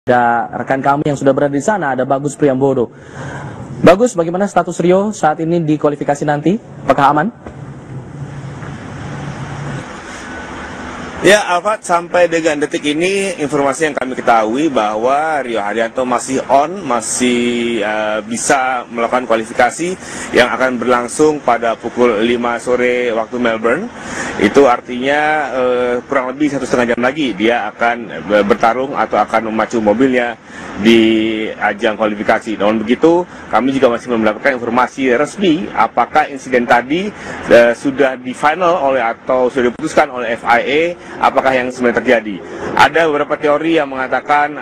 Ada rekan kami yang sudah berada di sana, ada Bagus Priambodo. Bagus, bagaimana status Rio saat ini di kualifikasi nanti? Apakah aman? Ya, Alfat, sampai dengan detik ini informasi yang kami ketahui bahwa Rio Haryanto masih masih bisa melakukan kualifikasi yang akan berlangsung pada pukul 5 sore waktu Melbourne. Itu artinya kurang lebih 1,5 jam lagi dia akan bertarung atau akan memacu mobilnya di ajang kualifikasi. Namun begitu, kami juga masih mendapatkan informasi resmi apakah insiden tadi sudah di final atau sudah diputuskan oleh FIA, apakah yang sebenarnya terjadi. Ada beberapa teori yang mengatakan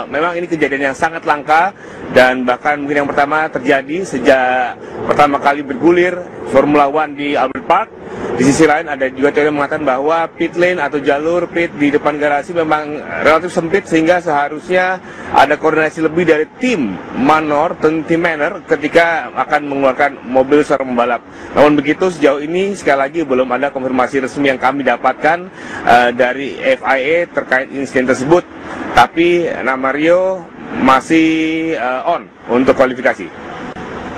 memang ini kejadian yang sangat langka dan bahkan mungkin yang pertama terjadi sejak pertama kali bergulir Formula One di Albert Park. Di sisi lain ada juga teori yang mengatakan bahwa pit lane atau jalur pit di depan garasi memang relatif sempit sehingga seharusnya ada koordinasi lebih dari tim Manor, tim Manor ketika akan mengeluarkan mobil seorang pembalap. Namun begitu sejauh ini sekali lagi belum ada konfirmasi resmi yang kami dapatkan dari FIA terkait insiden tersebut. Tapi nama Rio masih on untuk kualifikasi.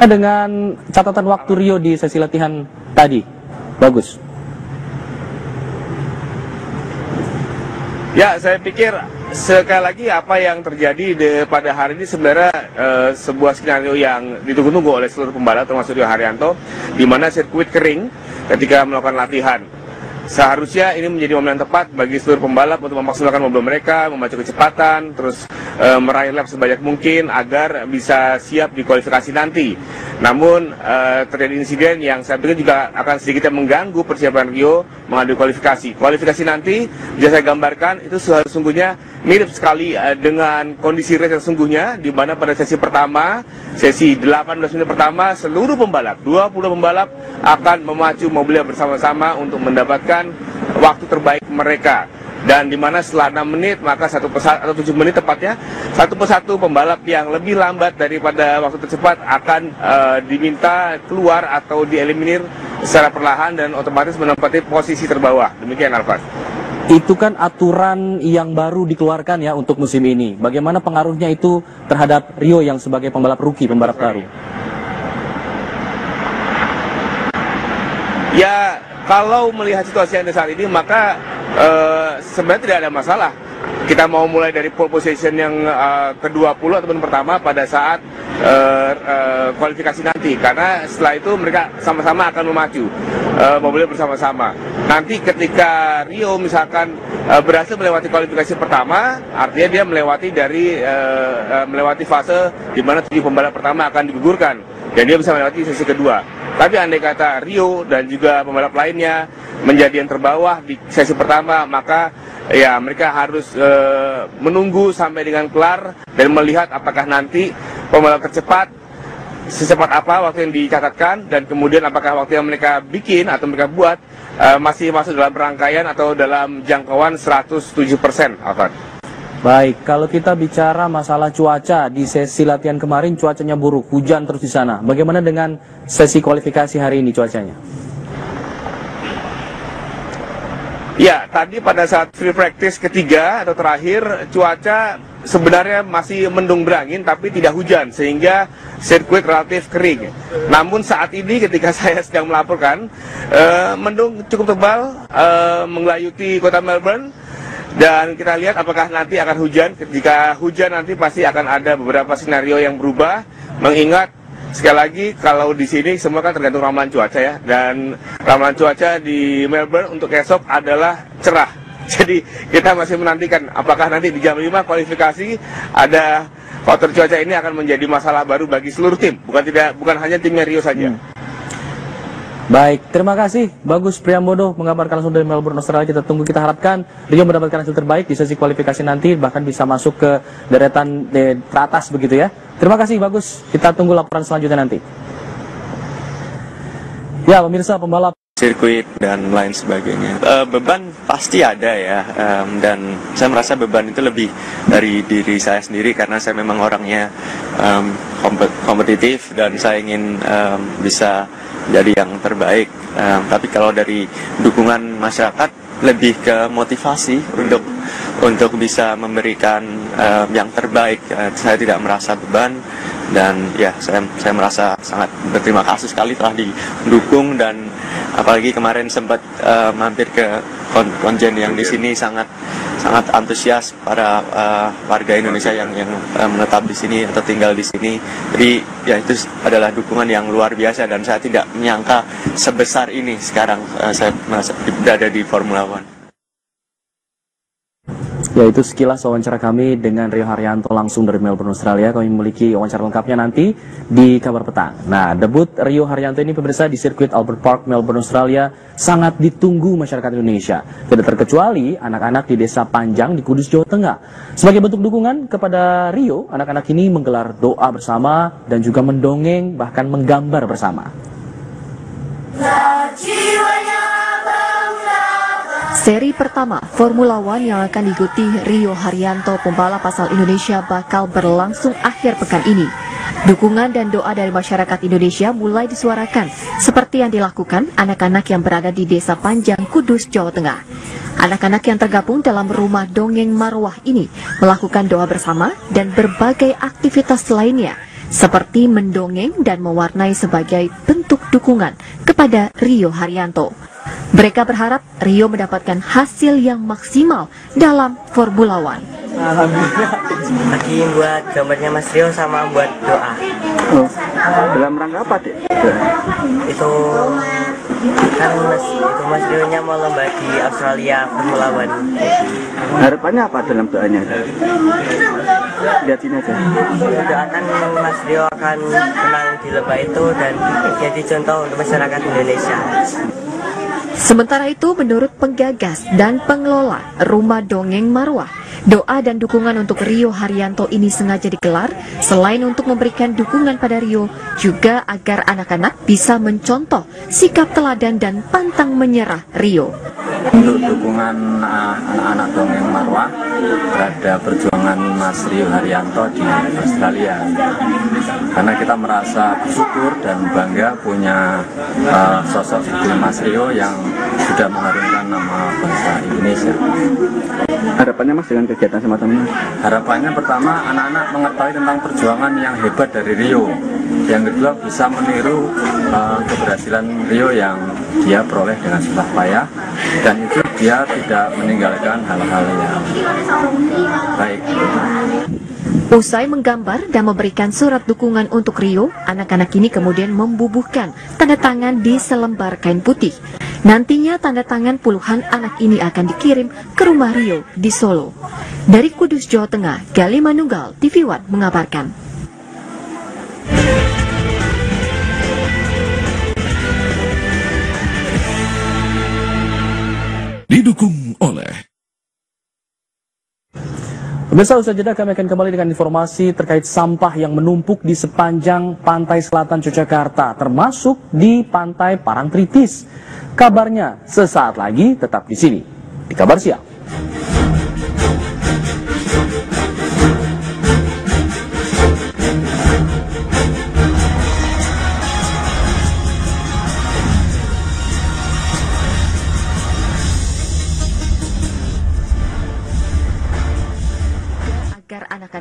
Dengan catatan waktu Rio di sesi latihan tadi, Bagus. Ya, saya pikir sekali lagi apa yang terjadi pada hari ini sebenarnya sebuah skenario yang ditunggu-tunggu oleh seluruh pembalap termasuk Rio Haryanto, di mana sirkuit kering ketika melakukan latihan. Seharusnya ini menjadi momen yang tepat bagi seluruh pembalap untuk memaksimalkan mobil mereka, memacu kecepatan, terus meraih lap sebanyak mungkin agar bisa siap di kualifikasi nanti. Namun terjadi insiden yang saya pikir juga akan sedikit mengganggu persiapan Rio menghadapi kualifikasi. Kualifikasi nanti bisa saya gambarkan itu sesungguhnya mirip sekali dengan kondisi race yang sesungguhnya, di mana pada sesi pertama, sesi 18 menit pertama, seluruh pembalap, 20 pembalap akan memacu mobilnya bersama-sama untuk mendapatkan waktu terbaik mereka. Dan di mana setelah 6 menit, maka satu persatu, atau 7 menit tepatnya, satu persatu pembalap yang lebih lambat daripada waktu tercepat akan diminta keluar atau dieliminir secara perlahan dan otomatis menempati posisi terbawah. Demikian, Alfat. Itu kan aturan yang baru dikeluarkan ya untuk musim ini. Bagaimana pengaruhnya itu terhadap Rio yang sebagai pembalap rookie, pembalap baru? Ya, kalau melihat situasi yang ada saat ini, maka sebenarnya tidak ada masalah. Kita mau mulai dari pole position yang ke-20 ataupun pertama pada saat kualifikasi nanti. Karena setelah itu mereka sama-sama akan memacu mobilnya bersama-sama. Nanti ketika Rio misalkan berhasil melewati kualifikasi pertama, artinya dia melewati fase di mana 7 pembalap pertama akan digugurkan. Dan dia bisa melewati sesi kedua. Tapi andai kata Rio dan juga pembalap lainnya menjadi yang terbawah di sesi pertama, maka ya mereka harus menunggu sampai dengan kelar dan melihat apakah nanti pembalap tercepat secepat apa waktu yang dicatatkan, dan kemudian apakah waktu yang mereka bikin atau mereka buat masih masuk dalam rangkaian atau dalam jangkauan 107%, Alfred. Baik, kalau kita bicara masalah cuaca, di sesi latihan kemarin cuacanya buruk, hujan terus di sana. Bagaimana dengan sesi kualifikasi hari ini cuacanya? Ya, tadi pada saat free practice ketiga atau terakhir, cuaca sebenarnya masih mendung berangin tapi tidak hujan, sehingga sirkuit relatif kering. Namun saat ini ketika saya sedang melaporkan, mendung cukup tebal menggelayuti kota Melbourne. Dan kita lihat apakah nanti akan hujan. Jika hujan nanti pasti akan ada beberapa skenario yang berubah. Mengingat sekali lagi kalau di sini semua kan tergantung ramalan cuaca ya. Dan ramalan cuaca di Melbourne untuk esok adalah cerah. Jadi kita masih menantikan apakah nanti di jam 5 kualifikasi ada faktor cuaca ini akan menjadi masalah baru bagi seluruh tim. Bukan hanya timnya Rio saja. Baik, terima kasih Bagus Priambodo mengabarkan langsung dari Melbourne, Australia. Kita tunggu, kita harapkan Rio mendapatkan hasil terbaik di sesi kualifikasi nanti, bahkan bisa masuk ke deretan teratas begitu ya. Terima kasih Bagus, kita tunggu laporan selanjutnya nanti. Ya pemirsa, pembalap sirkuit dan lain sebagainya. Beban pasti ada ya, dan saya merasa beban itu lebih dari diri saya sendiri karena saya memang orangnya kompetitif dan saya ingin bisa jadi yang terbaik. Tapi kalau dari dukungan masyarakat lebih ke motivasi untuk untuk bisa memberikan yang terbaik. Saya tidak merasa beban, dan ya saya merasa sangat berterima kasih sekali telah didukung, dan apalagi kemarin sempat mampir ke konjen yang di sini sangat antusias para warga Indonesia yang menetap di sini atau tinggal di sini. Jadi ya itu adalah dukungan yang luar biasa, dan saya tidak menyangka sebesar ini sekarang saya merasa berada di Formula One. Yaitu sekilas wawancara kami dengan Rio Haryanto langsung dari Melbourne, Australia. Kami memiliki wawancara lengkapnya nanti di kabar petang. Nah, debut Rio Haryanto ini pemirsa di sirkuit Albert Park, Melbourne, Australia sangat ditunggu masyarakat Indonesia. Tidak terkecuali anak-anak di Desa Panjang di Kudus, Jawa Tengah. Sebagai bentuk dukungan kepada Rio, anak-anak ini menggelar doa bersama dan juga mendongeng bahkan menggambar bersama. Seri pertama Formula One yang akan diikuti Rio Haryanto, pembalap asal Indonesia, bakal berlangsung akhir pekan ini. Dukungan dan doa dari masyarakat Indonesia mulai disuarakan, seperti yang dilakukan anak-anak yang berada di Desa Panjang, Kudus, Jawa Tengah. Anak-anak yang tergabung dalam rumah dongeng Marwah ini melakukan doa bersama dan berbagai aktivitas lainnya, seperti mendongeng dan mewarnai sebagai bentuk dukungan kepada Rio Haryanto. Mereka berharap Rio mendapatkan hasil yang maksimal dalam Formula One. Alhamdulillah. Lagi buat gambarnya Mas Rio sama buat doa. Oh, dalam rangka apa, Dek? Itu kan Mas Rio-nya mau lomba di Australia Formula One. Harapannya apa dalam doanya? Lihat sini aja. Doakan Mas Rio akan menang di lomba itu dan jadi contoh untuk masyarakat Indonesia. Sementara itu, menurut penggagas dan pengelola Rumah Dongeng Marwah, doa dan dukungan untuk Rio Haryanto ini sengaja digelar selain untuk memberikan dukungan pada Rio, juga agar anak-anak bisa mencontoh sikap teladan dan pantang menyerah Rio. Untuk dukungan anak-anak dongeng Marwah terhadap perjuangan Mas Rio Haryanto di Australia, karena kita merasa bersyukur dan bangga punya sosok seperti Mas Rio yang sudah mengharumkan nama bangsa Indonesia. Harapannya Mas dengan kegiatan semacam ini? Harapannya pertama, anak-anak mengetahui tentang perjuangan yang hebat dari Rio. Yang kedua, bisa meniru keberhasilan Rio yang dia peroleh dengan susah payah, dan itu dia tidak meninggalkan hal-hal yang baik. Usai menggambar dan memberikan surat dukungan untuk Rio, anak-anak ini kemudian membubuhkan tanda tangan di selembar kain putih. Nantinya tanda tangan puluhan anak ini akan dikirim ke rumah Rio di Solo. Dari Kudus, Jawa Tengah, Gali Manunggal, TV One mengabarkan. Didukung oleh Pemirsa, usai jeda kami akan kembali dengan informasi terkait sampah yang menumpuk di sepanjang pantai selatan Yogyakarta, termasuk di pantai Parangtritis. Kabarnya sesaat lagi, tetap di sini di Kabar Siang.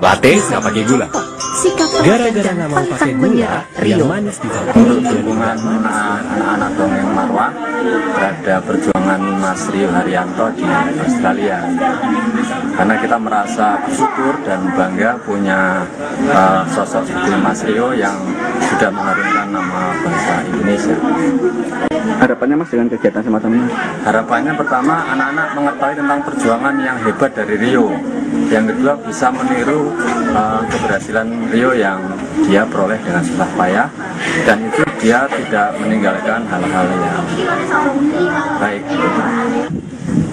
latte nggak pakai gula. Sikap Gara-gara nggak mau pakai gula, yang manis di Dukungan anak-anak dongeng Marwah terhadap perjuangan Mas Rio Haryanto di Australia, karena kita merasa bersyukur dan bangga punya sosok seperti Mas Rio yang sudah mengharumkan nama bangsa Indonesia. Harapannya Mas dengan kegiatan semacam ini? Harapannya pertama, anak-anak mengetahui tentang perjuangan yang hebat dari Rio. Yang kedua, bisa meniru keberhasilan Rio yang dia peroleh dengan susah payah, dan itu dia tidak meninggalkan hal-hal yang baik.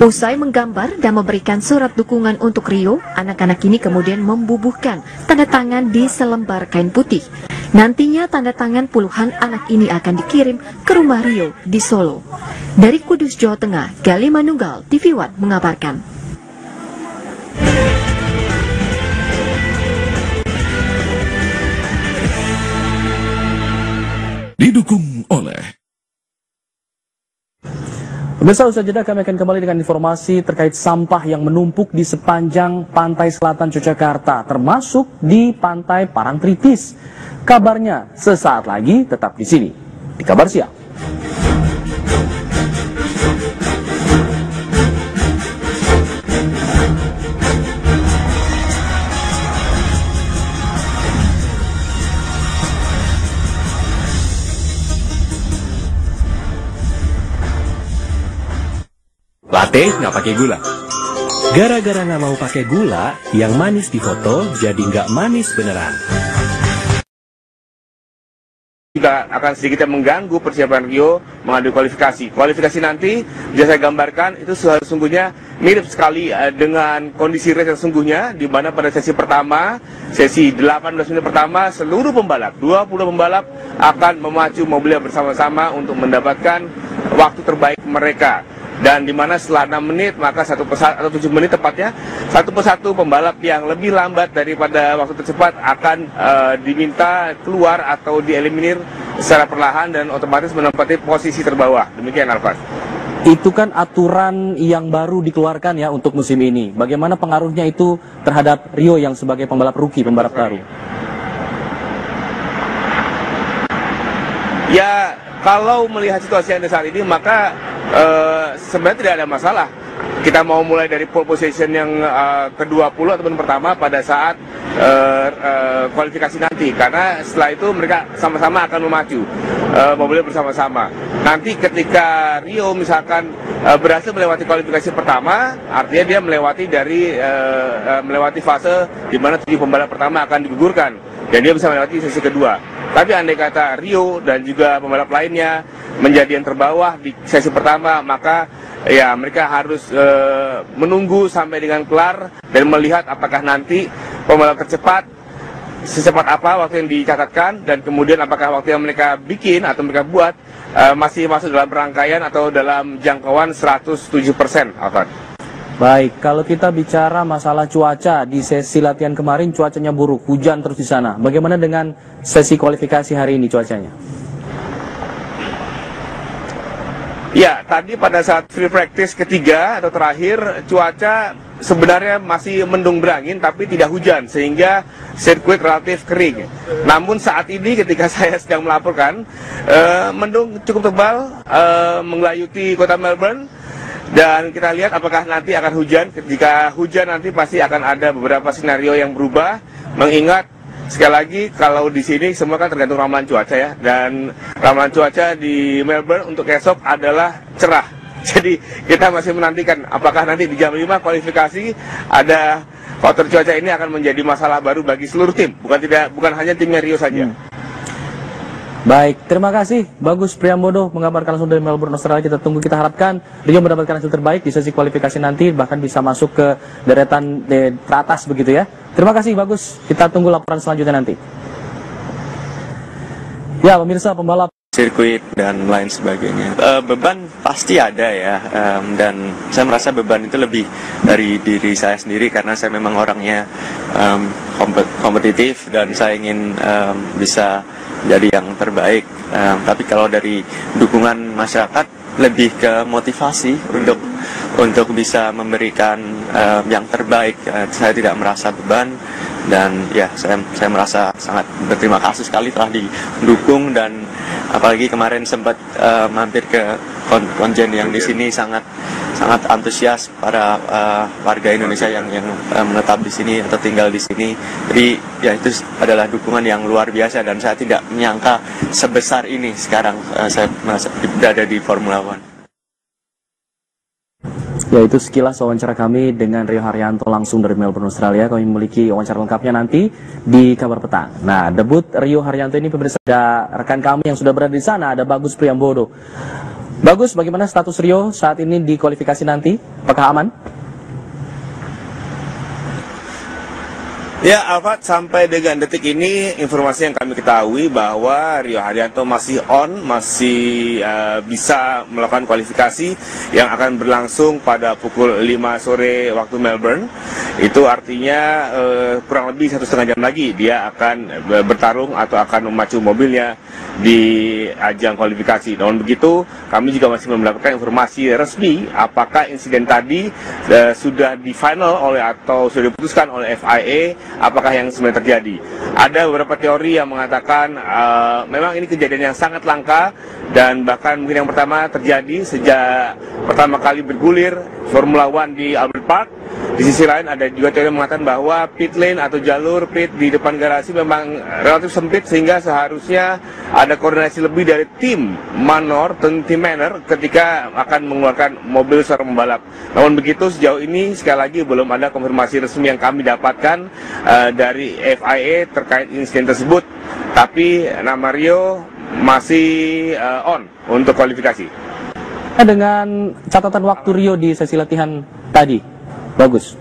Usai menggambar dan memberikan surat dukungan untuk Rio, anak-anak ini kemudian membubuhkan tanda tangan di selembar kain putih. Nantinya tanda tangan puluhan anak ini akan dikirim ke rumah Rio di Solo. Dari Kudus, Jawa Tengah, Gali Manunggal, TV One mengabarkan. Didukung oleh Pemirsa, usai jeda kami akan kembali dengan informasi terkait sampah yang menumpuk di sepanjang pantai selatan Yogyakarta, termasuk di pantai Parangtritis. Kabarnya sesaat lagi, tetap di sini di Kabar Siang. Latte nggak pakai gula. Gara-gara nggak mau pakai gula, yang manis di foto jadi nggak manis beneran. Juga akan sedikit mengganggu persiapan Rio menghadapi kualifikasi. Kualifikasi nanti, bisa saya gambarkan, itu sesungguhnya mirip sekali dengan kondisi race yang sesungguhnya, di mana pada sesi pertama, sesi 18 menit pertama, seluruh pembalap, 20 pembalap akan memacu mobilnya bersama-sama untuk mendapatkan waktu terbaik mereka. Dan di mana setelah 6 menit, maka satu persatu, atau 7 menit tepatnya, satu persatu pembalap yang lebih lambat daripada waktu tercepat akan diminta keluar atau dieliminir secara perlahan dan otomatis menempati posisi terbawah. Demikian, Alfas. Itu kan aturan yang baru dikeluarkan ya untuk musim ini. Bagaimana pengaruhnya itu terhadap Rio yang sebagai pembalap rookie, pembalap baru? Ya, kalau melihat situasi yang ada saat ini, maka sebenarnya tidak ada masalah. Kita mau mulai dari pole position yang ke-20 ataupun pertama pada saat kualifikasi nanti. Karena setelah itu mereka sama-sama akan memacu mobilnya bersama-sama. Nanti ketika Rio misalkan berhasil melewati kualifikasi pertama, artinya dia melewati fase di mana 7 pembalap pertama akan digugurkan. Dan dia bisa melewati sesi kedua. Tapi andai kata Rio dan juga pembalap lainnya menjadi yang terbawah di sesi pertama, maka ya mereka harus menunggu sampai dengan kelar dan melihat apakah nanti pembalap tercepat secepat apa waktu yang dicatatkan, dan kemudian apakah waktu yang mereka bikin atau mereka buat masih masuk dalam rangkaian atau dalam jangkauan 107%, Alfred. Baik, kalau kita bicara masalah cuaca, di sesi latihan kemarin cuacanya buruk, hujan terus di sana. Bagaimana dengan sesi kualifikasi hari ini cuacanya? Ya, tadi pada saat free practice ketiga atau terakhir, cuaca sebenarnya masih mendung berangin tapi tidak hujan, sehingga sirkuit relatif kering. Namun saat ini ketika saya sedang melaporkan, mendung cukup tebal menggelayuti kota Melbourne. Dan kita lihat apakah nanti akan hujan. Jika hujan nanti pasti akan ada beberapa skenario yang berubah. Mengingat sekali lagi kalau di sini semua kan tergantung ramalan cuaca ya. Dan ramalan cuaca di Melbourne untuk esok adalah cerah. Jadi kita masih menantikan apakah nanti di jam 5 kualifikasi ada faktor cuaca ini akan menjadi masalah baru bagi seluruh tim. Bukan hanya timnya Rio saja. Baik, terima kasih Bagus Priambodo mengabarkan langsung dari Melbourne, Australia. Kita tunggu, kita harapkan Rio mendapatkan hasil terbaik di sesi kualifikasi nanti, bahkan bisa masuk ke deretan teratas begitu ya. Terima kasih Bagus, kita tunggu laporan selanjutnya nanti. Ya pemirsa, pembalap sirkuit dan lain sebagainya. Beban pasti ada ya, dan saya merasa beban itu lebih dari diri saya sendiri karena saya memang orangnya kompetitif dan saya ingin bisa jadi yang terbaik. Tapi kalau dari dukungan masyarakat lebih ke motivasi untuk bisa memberikan yang terbaik. Saya tidak merasa beban dan ya saya merasa sangat berterima kasih sekali telah didukung, dan apalagi kemarin sempat mampir ke konjen yang di sini sangat antusias para warga Indonesia yang menetap di sini atau tinggal di sini. Jadi ya itu adalah dukungan yang luar biasa dan saya tidak menyangka sebesar ini sekarang saya berada di Formula One. Ya, itu sekilas wawancara kami dengan Rio Haryanto langsung dari Melbourne, Australia. Kami memiliki wawancara lengkapnya nanti di Kabar Petang. Nah, debut Rio Haryanto ini pemirsa, ada rekan kami yang sudah berada di sana, ada Bagus Priambodo. Bagus, bagaimana status Rio saat ini di kualifikasi nanti? Apakah aman? Ya, Alfat, sampai dengan detik ini informasi yang kami ketahui bahwa Rio Haryanto masih on, masih bisa melakukan kualifikasi yang akan berlangsung pada pukul 5 sore waktu Melbourne. Itu artinya kurang lebih 1,5 jam lagi dia akan bertarung atau akan memacu mobilnya di ajang kualifikasi. Namun begitu, kami juga masih mendapatkan informasi resmi apakah insiden tadi sudah di final oleh atau sudah diputuskan oleh FIA, apakah yang sebenarnya terjadi. Ada beberapa teori yang mengatakan memang ini kejadian yang sangat langka dan bahkan mungkin yang pertama terjadi sejak pertama kali bergulir Formula One di Albert Park. Di sisi lain ada juga teori yang mengatakan bahwa pit lane atau jalur pit di depan garasi memang relatif sempit sehingga seharusnya ada koordinasi lebih dari tim manor, tim manor ketika akan mengeluarkan mobil seorang pembalap. Namun begitu sejauh ini sekali lagi belum ada konfirmasi resmi yang kami dapatkan dari FIA terkait insiden tersebut. Tapi nama Rio masih on untuk kualifikasi. Dengan catatan waktu Rio di sesi latihan tadi, bagus.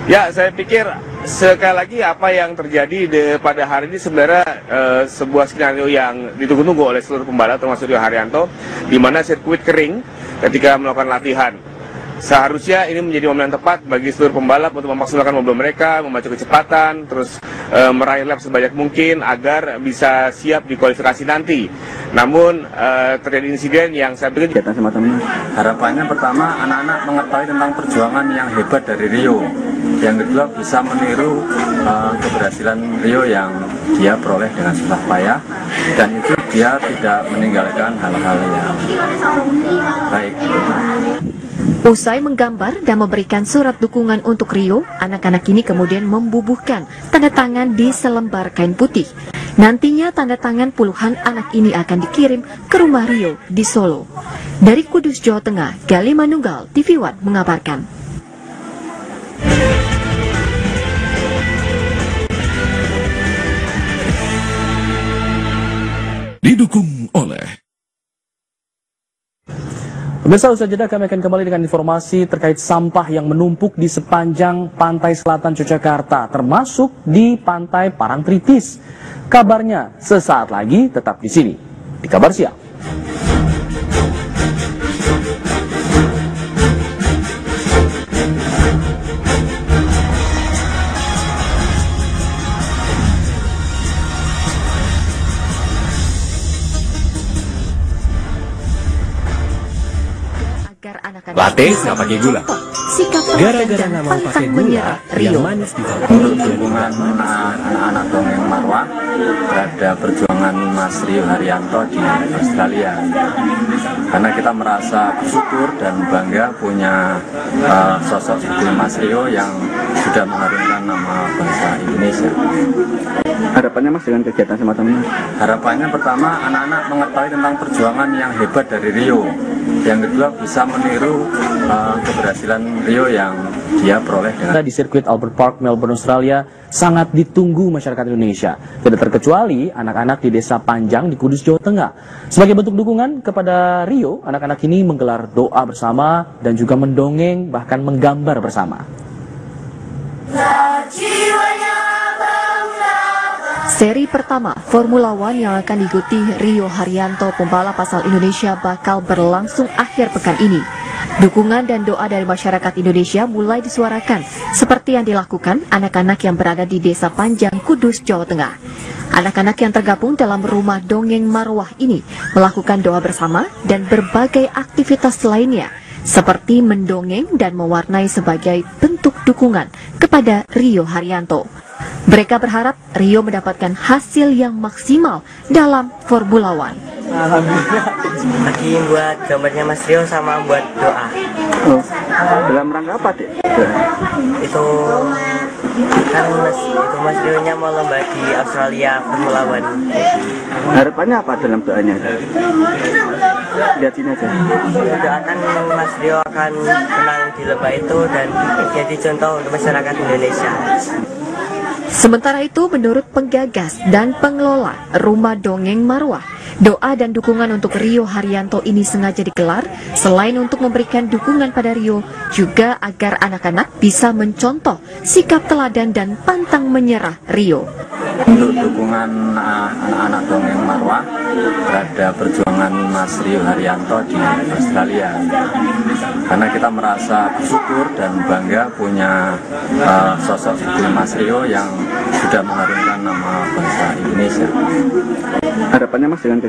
Ya, saya pikir sekali lagi apa yang terjadi pada hari ini sebenarnya sebuah skenario yang ditunggu-tunggu oleh seluruh pembalap termasuk Rio Haryanto, di mana sirkuit kering ketika melakukan latihan. Seharusnya ini menjadi momen yang tepat bagi seluruh pembalap untuk memaksimalkan mobil mereka, memacu kecepatan, terus meraih lap sebanyak mungkin agar bisa siap di kualifikasi nanti. Namun terjadi insiden yang saya pikir harapannya pertama anak-anak mengetahui tentang perjuangan yang hebat dari Rio. Yang kedua bisa meniru keberhasilan Rio yang dia peroleh dengan susah payah, dan itu dia tidak meninggalkan hal-hal yang baik. Usai menggambar dan memberikan surat dukungan untuk Rio, anak-anak ini kemudian membubuhkan tanda tangan di selembar kain putih. Nantinya tanda tangan puluhan anak ini akan dikirim ke rumah Rio di Solo. Dari Kudus, Jawa Tengah, Gali Manunggal, TV One mengabarkan. Didukung oleh Pemirsa, usai jeda kami akan kembali dengan informasi terkait sampah yang menumpuk di sepanjang pantai selatan Yogyakarta, termasuk di pantai Parangtritis. Kabarnya sesaat lagi, tetap di sini di Kabar Siang. Latte nggak pakai gula. Gara-gara nggak mau pakai gula, yang manis di Dukungan anak-anak dongeng Marwah terhadap perjuangan Mas Rio Haryanto di Australia. Karena kita merasa bersyukur dan bangga punya sosok seperti Mas Rio yang sudah mengharumkan nama bangsa Indonesia. Harapannya Mas dengan kegiatan semacam ini? Harapannya pertama anak-anak mengetahui tentang perjuangan yang hebat dari Rio. Yang kedua bisa meniru keberhasilan Rio yang dia peroleh dengan di sirkuit Albert Park, Melbourne, Australia sangat ditunggu masyarakat Indonesia. Tidak terkecuali anak-anak di Desa Panjang di Kudus, Jawa Tengah. Sebagai bentuk dukungan kepada Rio, anak-anak ini menggelar doa bersama dan juga mendongeng bahkan menggambar bersama. Seri pertama Formula One yang akan diikuti Rio Haryanto pembalap asal Indonesia bakal berlangsung akhir pekan ini. Dukungan dan doa dari masyarakat Indonesia mulai disuarakan seperti yang dilakukan anak-anak yang berada di Desa Panjang, Kudus, Jawa Tengah. Anak-anak yang tergabung dalam rumah dongeng Marwah ini melakukan doa bersama dan berbagai aktivitas lainnya seperti mendongeng dan mewarnai sebagai bentuk dukungan kepada Rio Haryanto. Mereka berharap Rio mendapatkan hasil yang maksimal dalam Formula One. Alhamdulillah. Lagi buat gambarnya Mas Rio sama buat doa. Oh, dalam rangka apa, Dek? Itu kan Mas Rio nya mau lomba di Australia Formula One. Harapannya apa dalam doanya? Lihat sini aja. Doakan Mas Rio akan menang di lomba itu dan jadi contoh untuk masyarakat Indonesia. Sementara itu, menurut penggagas dan pengelola Rumah Dongeng Marwah, Doa dan dukungan untuk Rio Haryanto ini sengaja digelar selain untuk memberikan dukungan pada Rio, juga agar anak-anak bisa mencontoh sikap teladan dan pantang menyerah Rio. Untuk dukungan anak-anak dongeng Marwah terhadap perjuangan Mas Rio Haryanto di Australia, karena kita merasa bersyukur dan bangga punya sosok seperti Mas Rio yang sudah mengharumkan nama bangsa Indonesia. Harapannya Mas dengan